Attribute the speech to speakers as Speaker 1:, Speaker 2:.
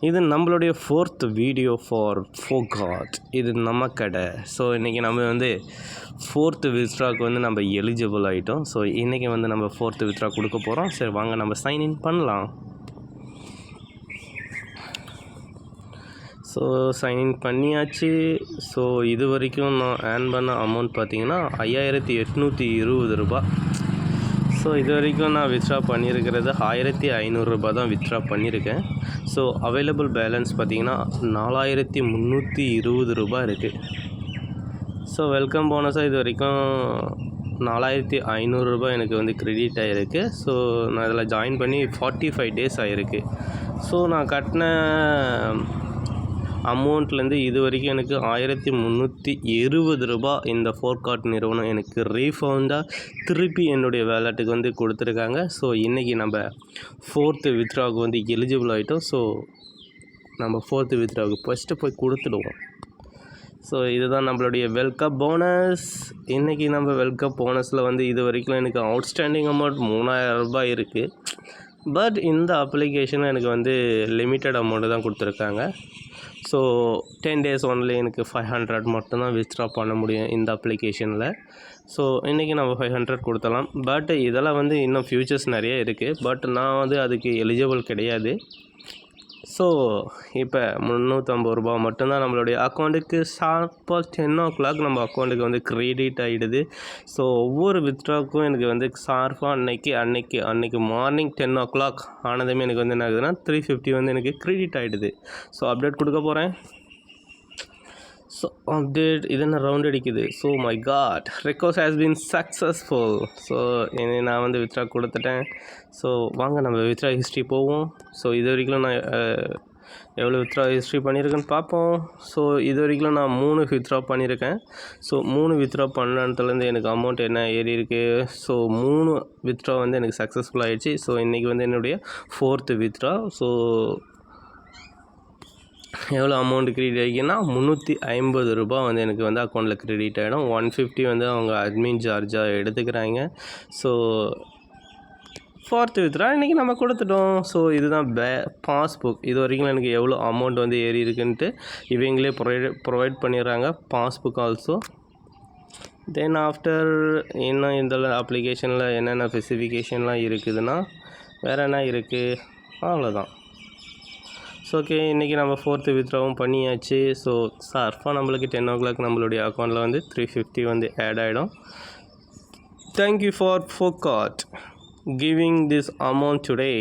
Speaker 1: இது நம்மளுடைய 4th video for forgot. இது நம்ம கடை. ஸோ இன்றைக்கி நம்ம வந்து 4th வித்ட்ராக்கு வந்து நம்ம எலிஜிபிள் ஆகிட்டோம். ஸோ இன்றைக்கி வந்து நம்ம 4th வித்ட்ரா கொடுக்க போகிறோம். சரி வாங்க நம்ம சைன்இன் பண்ணலாம். ஸோ சைன்இன் பண்ணியாச்சு. ஸோ இது வரைக்கும் நான் ஏர்ன் பண்ண அமௌண்ட் பார்த்திங்கன்னா 5820 ரூபா. ஸோ இது வரைக்கும் நான் வித்ட்ரா பண்ணியிருக்கிறது 1500 ரூபா தான் வித்ட்ரா பண்ணியிருக்கேன். ஸோ அவைலபிள் பேலன்ஸ் பார்த்திங்கன்னா 4320 ரூபா இருக்குது. ஸோ வெல்கம் போனஸாக இது வரைக்கும் 4500 ரூபா எனக்கு வந்து கிரெடிட் ஆகிருக்கு. ஸோ நான் இதில் ஜாயின் பண்ணி 45 டேஸ் ஆகிருக்கு. ஸோ நான் கட்டின அமௌண்ட்லேருந்து இது வரைக்கும் எனக்கு 1320 ரூபா இந்த ஃபோர்காட் நிறுவனம் எனக்கு ரீஃபண்டாக திருப்பி என்னுடைய வேலெட்டுக்கு வந்து கொடுத்துருக்காங்க. ஸோ இன்றைக்கி நம்ம 4th வித்ட்ராவுக்கு வந்து எலிஜிபிள் ஆகிட்டோம். ஸோ நம்ம 4th வித்ட்ராவுக்கு ஃபஸ்ட்டு போய் கொடுத்துடுவோம். ஸோ இதுதான் நம்மளுடைய வெல்கம் போனஸ். இன்றைக்கி நம்ம வெல்கம் போனஸில் வந்து இது வரைக்கும் எனக்கு அவுட்ஸ்டாண்டிங் அமௌண்ட் 3000 ரூபாய் இருக்குது. பட் இந்த அப்ளிகேஷனில் எனக்கு வந்து லிமிட்டட் அமௌண்ட்டு தான் கொடுத்துருக்காங்க. ஸோ 10 டேஸ் ஒன்லி எனக்கு 500 மட்டும்தான் வித்ட்ரா பண்ண முடியும் இந்த அப்ளிகேஷனில். ஸோ இன்றைக்கி நம்ம 500 கொடுத்தலாம். பட் இதெல்லாம் வந்து இன்னும் ஃப்யூச்சர்ஸ் நிறைய இருக்குது. பட் நான் வந்து அதுக்கு எலிஜிபிள் கிடையாது. ஸோ இப்போ 350 ரூபா மட்டும்தான் நம்மளுடைய அக்கௌண்ட்டுக்கு ஷார்ப்பாக 10 o'clock நம்ம அக்கௌண்ட்டுக்கு வந்து க்ரெடிட் ஆகிடுது. ஸோ ஒவ்வொரு வித்ட்ராக்கும் எனக்கு வந்து ஷார்ப்பாக அன்னைக்கு மார்னிங் 10 o'clock ஆனதுமே எனக்கு வந்து என்ன ஆகுதுன்னா 350 வந்து எனக்கு க்ரெடிட் ஆகிடுது. ஸோ அப்டேட் கொடுக்க போகிறேன். ஸோ அப்டேட் இது என்ன ரவுண்ட் அடிக்குது. So my god, request has been successful. So நான் வந்து வித்ட்ரா கொடுத்துட்டேன். ஸோ வாங்க நம்ம வித்ட்ரா ஹிஸ்ட்ரி போவோம். ஸோ இது வரைக்கும் நான் எவ்வளோ வித்ட்ரா ஹிஸ்ட்ரி பண்ணியிருக்கேன்னு பார்ப்போம். ஸோ இது வரைக்கும் நான் 3 வித்ட்ரா பண்ணியிருக்கேன். ஸோ 3 வித்ட்ரா பண்ணதுலேருந்து எனக்கு அமௌண்ட் என்ன ஏறி இருக்குது. ஸோ 3 வித்ட்ரா வந்து எனக்கு சக்ஸஸ்ஃபுல் ஆகிடுச்சு. ஸோ இன்றைக்கி வந்து என்னுடைய 4th வித்ட்ரா. ஸோ எவ்வளோ அமௌண்ட் க்ரெடிட் ஆகிக்குன்னா 350 ரூபா வந்து எனக்கு வந்து அக்கௌண்ட்டில் க்ரெடிட் ஆகிடும். 150 வந்து அவங்க அட்மின் சார்ஜாக எடுத்துக்கிறாங்க. ஸோ 4th வித்ட்ரா இன்றைக்கி நம்ம கொடுத்துட்டோம். ஸோ இதுதான் பாஸ்புக். இது வரைக்கும் எனக்கு எவ்வளோ அமௌண்ட் வந்து ஏறி இருக்குன்ட்டு இவங்களே ப்ரொவைட் பண்ணிடுறாங்க பாஸ்புக் ஆல்சோ. தென் ஆஃப்டர் இன்னும் இந்த அப்ளிகேஷனில் என்னென்ன ஸ்பெசிஃபிகேஷன்லாம் இருக்குதுன்னா வேறு என்ன இருக்குது, அவ்வளோதான். ஸோ ஓகே, இன்றைக்கி நம்ம 4th வித்ட்ராவும் பண்ணியாச்சு. ஸோ ஷார்ப்பாக நம்மளுக்கு 10 o'clock நம்மளுடைய அக்கௌண்ட்டில் வந்து 350 வந்து ஆட் ஆகிடும். Thank you for forgot giving this amount today.